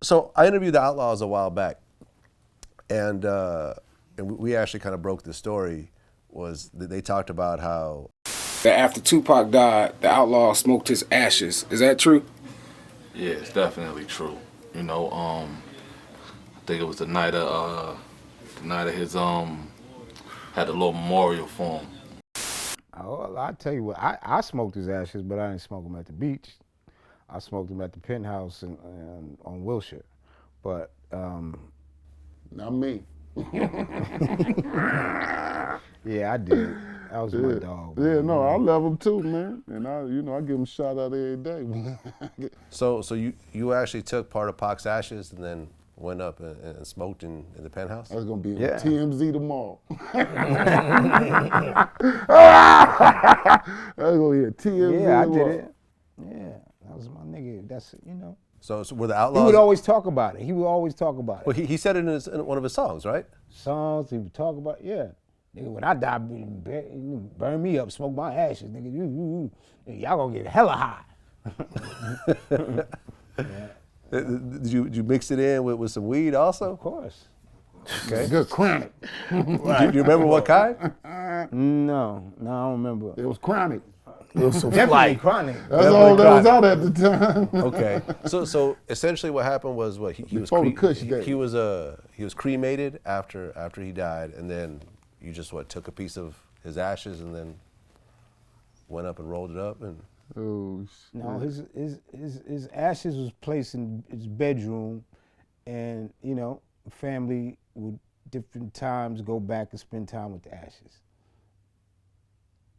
So I interviewed the Outlaws a while back, and we actually kind of broke the story. Was that they talked about how That after Tupac died, the outlaw smoked his ashes. Is that true? Yeah, it's definitely true. I think it was the night of his had a little memorial for him. Oh, I tell you what, I smoked his ashes, but I didn't smoke them at the beach. I smoked them at the penthouse on Wilshire. But Not me. yeah, I did. That was my dog. Yeah, no, I love him too, man. And I give him a shout out every day. so you actually took part of Pac's ashes and then went up and smoked in the penthouse? That's gonna be on Yeah. TMZ tomorrow. That's gonna be a TMZ Yeah, I tomorrow. did it. Yeah, that was my nigga. That's So were the He Outlaws? would always talk about it. Well, he said it in one of his songs, right? Songs, he would talk about, yeah. Nigga, when I die, burn me up, smoke my ashes, nigga. Y'all gonna get hella high. Did you mix it in with some weed also? Of course. Okay. Good chronic. Do you remember what kind? No, I don't remember. It was chronic. It was some Definitely flight. chronic. That's all that was out at the time. Okay. So essentially, what happened was what he was Before the Kush days. he was cremated after he died, and then you just took a piece of his ashes and then went up and rolled it up and. Oh, No, his ashes was placed in his bedroom, and family would different times go back and spend time with the ashes.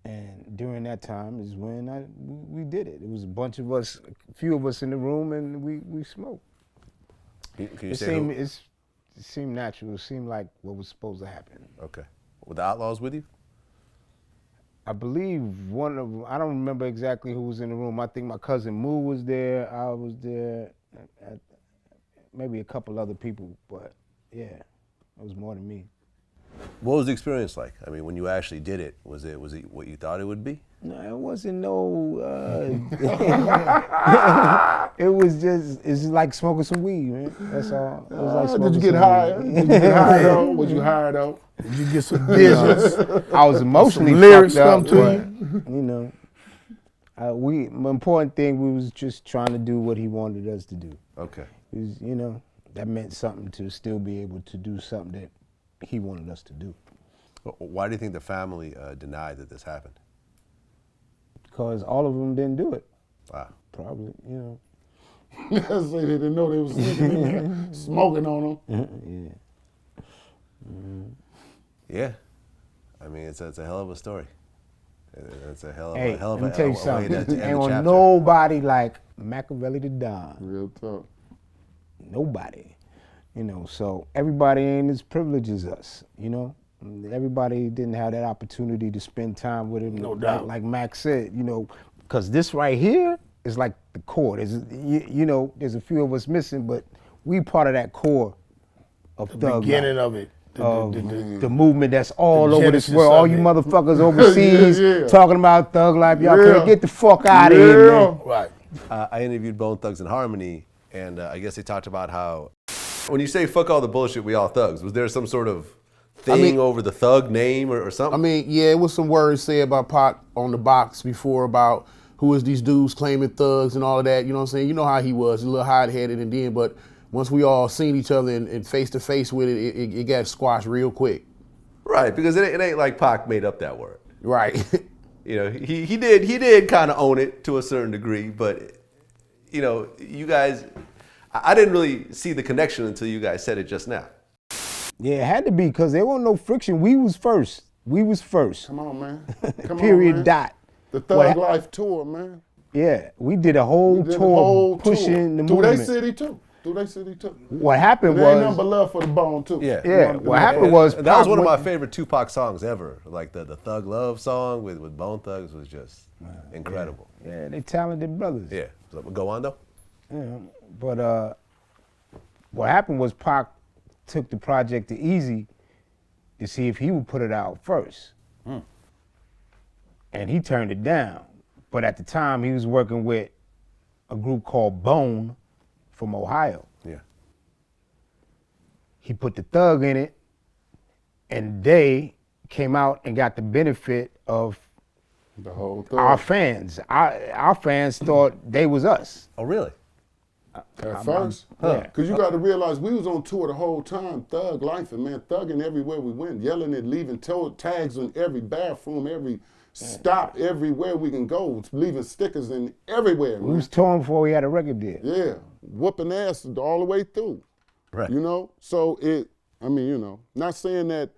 And during that time is when we did it. It was a bunch of us, a few of us in the room, and we smoked. Can you It say seemed who? it seemed natural. It seemed like what was supposed to happen. Okay. Were the Outlaws with you? I believe one of them, I don't remember exactly who was in the room. I think my cousin Moo was there, I was there, maybe a couple other people, but yeah, it was more than me. What was the experience like? I mean, when you actually did it, was it what you thought it would be? No, it wasn't no, it's like smoking some weed, man. That's all. It was like did smoking you get some hired? weed. Did you get hired out? Was you hired out? Did you get some business? I was emotionally Some lyrics fucked up, come to but, the important thing, we was just trying to do what he wanted us to do. Okay. It was, that meant something to still be able to do something that he wanted us to do. Why do you think the family denied that this happened? Because all of them didn't do it. Wow. Probably, So they didn't know they was sitting in there smoking on them. Yeah. I mean, it's a hell of a story. It's a hell of Hey, a hell of let me tell you a way something. to end the Ain't on chapter. nobody like Machiavelli the Don. Real talk. Nobody. So everybody ain't as privileged as us, Everybody didn't have that opportunity to spend time with him. No doubt. Like Max said, because this right here is like the core. There's a few of us missing, but we part of that core of The Thug beginning Life. of it. The movement that's all over this genesis world. All of you it. motherfuckers overseas Yeah. talking about Thug Life. Y'all Yeah. can't get the fuck out of here, man. Right. I interviewed Bone Thugs and Harmony, and I guess they talked about how when you say fuck all the bullshit, we all thugs, was there some sort of thing over the thug name or something? I mean, yeah, it was some words said by Pac on the box before about who is these dudes claiming thugs and all of that. You know what I'm saying? You know how he was, a little hot-headed, and then, but once we all seen each other and face to face with it, it got squashed real quick. Right, because it ain't like Pac made up that word. Right. He did kind of own it to a certain degree, but you guys, I didn't really see the connection until you guys said it just now. Yeah, it had to be, because there wasn't no friction. We was first. Come on, man. Come Period, on, man. dot. The Thug Life tour, man. Yeah, we did a whole We did tour the whole pushing the Through they movement. city too. What happened There ain't nothing was, but love for the bone too. yeah, what happened was, That was Pac one of my went- favorite Tupac songs ever. Like the Thug Love song with Bone Thugs was just incredible. Yeah, they talented brothers. Yeah. So, go on though. Yeah, but what happened was Pac took the project to Easy to see if he would put it out first. And he turned it down. But at the time, he was working with a group called Bone from Ohio. Yeah. he put the thug in it, and they came out and got the benefit of The whole thing. our fans. Our fans thought they was us. Oh, really? At first, yeah. because you got to realize we was on tour the whole time, thug life, and man, thugging everywhere we went, yelling and leaving tags in every bathroom, every stop, everywhere we can go, leaving stickers in everywhere. We Man. was touring before we had a record deal. Yeah, whooping ass all the way through. Right. You know, so not saying that,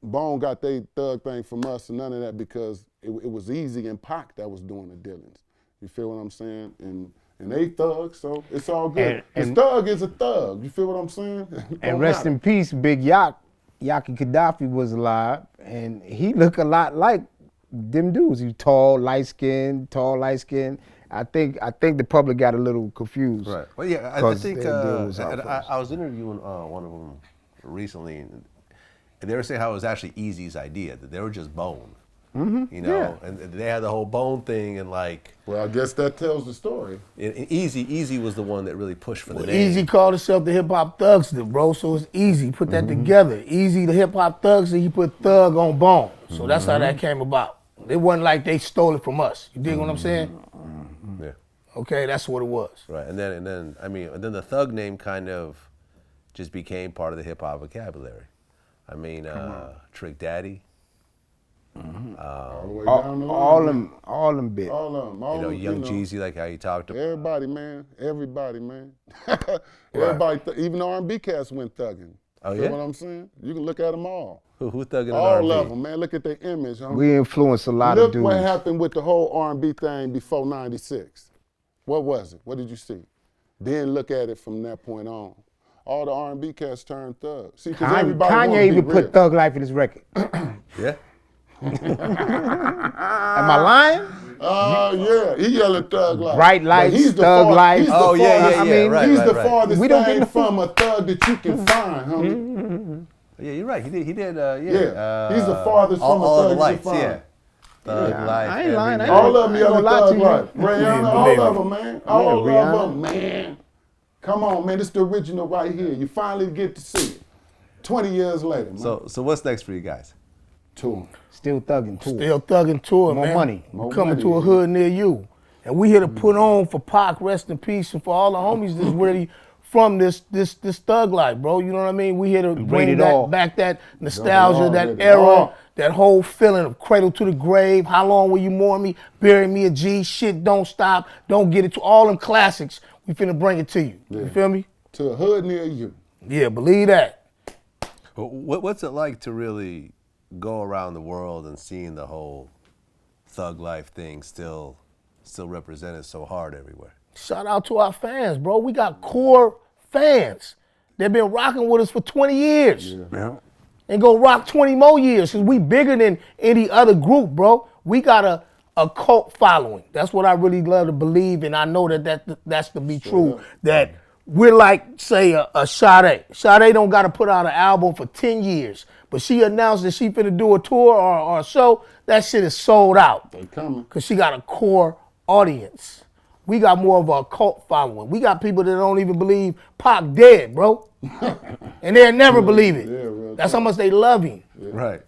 Bone got they thug thing from us and none of that, because it was Easy and Pac that was doing the dealings. You feel what I'm saying? And they thugs, so it's all good. And Thug is a thug. You feel what I'm saying? And rest in peace, Big Yaki Gaddafi was alive, and he looked a lot like them dudes. He was tall, light skinned. I think the public got a little confused. Right. Well, yeah, I 'cause think their deal was out first. I was interviewing one of them recently, and they were saying how it was actually Easy's idea, that they were just Bone. Mm-hmm. And they had the whole Bone thing, and like. Well, I guess that tells the story. And Easy was the one that really pushed for the name. Easy called himself the hip hop thugster, bro. So it's easy. Put that together. Easy, the hip hop thugster. He put thug on Bone. So that's how that came about. It wasn't like they stole it from us. You dig what I'm saying? Yeah. Okay, that's what it was. Right. And then the thug name kind of just became part of the hip hop vocabulary. I mean, Trick Daddy. All the way down the line. All them bits. All of them. All Young Jeezy, like how you talked to. Everybody, man. Everybody, even R&B cats went thugging. Oh, Feel yeah? what I'm saying? You can look at them all. Who thugging in All R&B? of them, man. Look at their image. Huh? We influenced a lot of Look dudes. what happened with the whole R&B thing before 96. What was it? What did you see? Then look at it from that point on. All the R&B cats turned thugs. See, because everybody wanted to Kanye be even real. put Thug Life in his record. Yeah. Am I lying? Yeah, he yelling thug life. Bright lights, But he's the thug life. He's the Oh, yeah, farthest- yeah, I yeah. mean, Right, he's right, the right. farthest We don't thing get no- from a thug that you can find, homie. Yeah, you're right. He did. Yeah, he's the farthest from all a the thug lights. you can Yeah. find. Thug Yeah, life. I ain't lying, I every ain't All day. of them I ain't yelling gonna lie thug to you. life. Rihanna, all of them, man. All Rihanna. of them, man. Come on, man. This the original right here. You finally get to see it. 20 years later, man. So what's next for you guys? Tour. Still thugging too. Still thugging tour, More man. money. We coming to a hood near you. And we here to put on for Pac, rest in peace, and for all the homies that's really from this thug life, bro. You know what I mean? We here to bring it all. back that nostalgia, all, that rate it era, all. that whole feeling of cradle to the grave. How long will you mourn me? Bury me a G. Shit don't stop. Don't get it to all them classics. We finna bring it to you. You feel me? To a hood near you. Yeah, believe that. What's it like to really go around the world and seeing the whole thug life thing still represented so hard everywhere? Shout out to our fans, bro. We got core fans. They've been rocking with us for 20 years. Yeah. And go rock 20 more years, because we bigger than any other group, bro. We got a cult following. That's what I really love to believe, and I know that's to be true. That we're like, say, a Sade. Sade don't got to put out an album for 10 years, but she announced that she finna do a tour or a show. That shit is sold out. They coming. Because she got a core audience. We got more of a cult following. We got people that don't even believe Pac dead, bro. And they'll never believe it. real That's how much they love him. Right.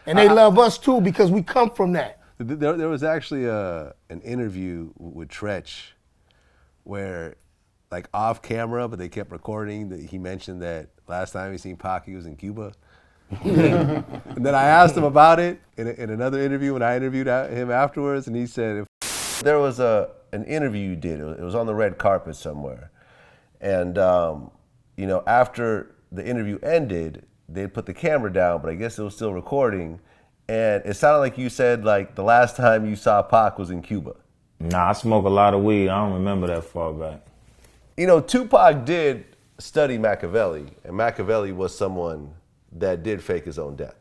And they love us too, because we come from that. There was actually an interview with Tretch where, like, off camera, but they kept recording, that he mentioned that last time he seen Pac, he was in Cuba. And then I asked him about it in another interview when I interviewed him afterwards, and he said, there was an interview you did. It was on the red carpet somewhere. And, after the interview ended, they put the camera down, but I guess it was still recording. And it sounded like you said, like, the last time you saw Pac was in Cuba. Nah, I smoke a lot of weed. I don't remember that far back. 2Pac did study Machiavelli, and Machiavelli was someone that did fake his own death.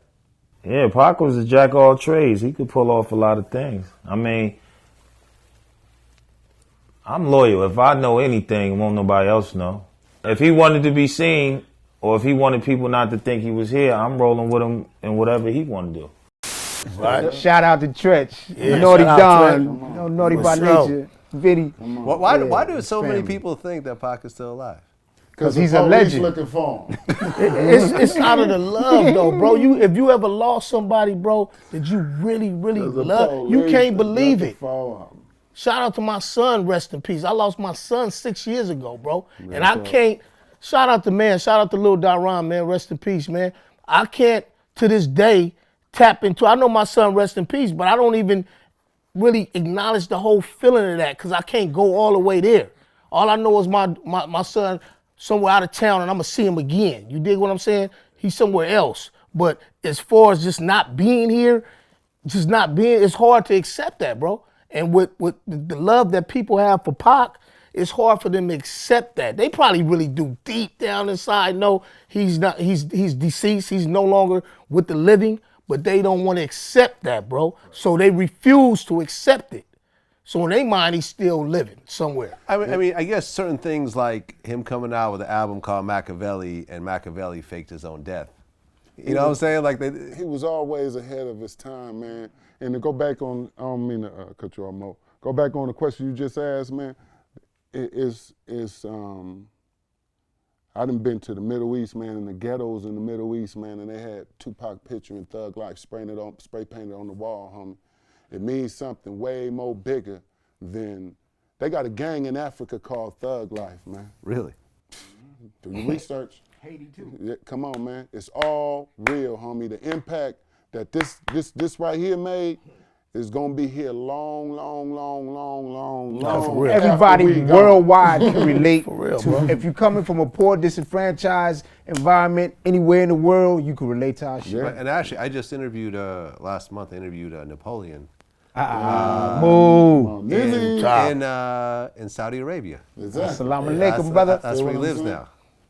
Yeah, Pac was a jack of all trades. He could pull off a lot of things. I mean, I'm loyal. If I know anything, won't nobody else know. If he wanted to be seen, or if he wanted people not to think he was here, I'm rolling with him in whatever he want to do. Right? Shout out to Tretch. Yeah, Naughty shout out to Don. Naughty by For sure. nature. Viddy. Why do so many people think that Pac is still alive? Because he's the a police legend. looking for him. It's out of the love though, bro. If you ever lost somebody, bro, that you really, really The love, you police can't is believe looking it. for him. Shout out to my son, rest in peace. I lost my son 6 years ago, bro. And I can't, shout out to Lil Daron, man, rest in peace, man. I can't, to this day, tap into, I know my son, rest in peace, but I don't even really acknowledge the whole feeling of that because I can't go all the way there. All I know is my son somewhere out of town and I'm gonna see him again. You dig what I'm saying? He's somewhere else. But as far as just not being here, it's hard to accept that, bro. And with the love that people have for Pac, it's hard for them to accept that. They probably really do deep down inside know he's deceased, he's no longer with the living, but they don't want to accept that, bro. So they refuse to accept it. So in their mind, he's still living somewhere. I mean, I guess certain things like him coming out with an album called Machiavelli, and Machiavelli faked his own death. You know what I'm saying? Like He was always ahead of his time, man. And to go back on, I don't mean to cut you off, Mo. Go back on the question you just asked, man. I done been to the Middle East, man, and the ghettos in the Middle East, man, and they had Tupac picture and Thug Life spray painted on the wall, homie. It means something way more bigger than, they got a gang in Africa called Thug Life, man. really? Do your research. Haiti too. Yeah, come on, man. It's all real, homie. The impact that this right here made is gonna be here long. for real. Everybody after we gone. worldwide can relate For real, to. bro. If you're coming from a poor, disenfranchised environment anywhere in the world, you can relate to our shit. Yeah. And actually, I just interviewed last month. I interviewed Napoleon Move. Nizzy. in Saudi Arabia. Exactly. Assalamu alaikum, brother. That's where he Feel what I'm lives saying? now.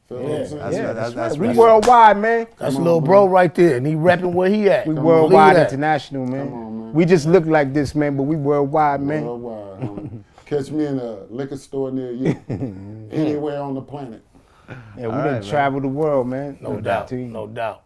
Feel what I'm saying? That's We right. worldwide, man. That's little bro right there, and he repping where he at. We Believe worldwide that. international, man. Come on, man. We just look like this, man, but we worldwide, man. Worldwide, homie. Catch me in a liquor store near you. Anywhere on the planet. Yeah, we done travel the world, man. No doubt, no doubt.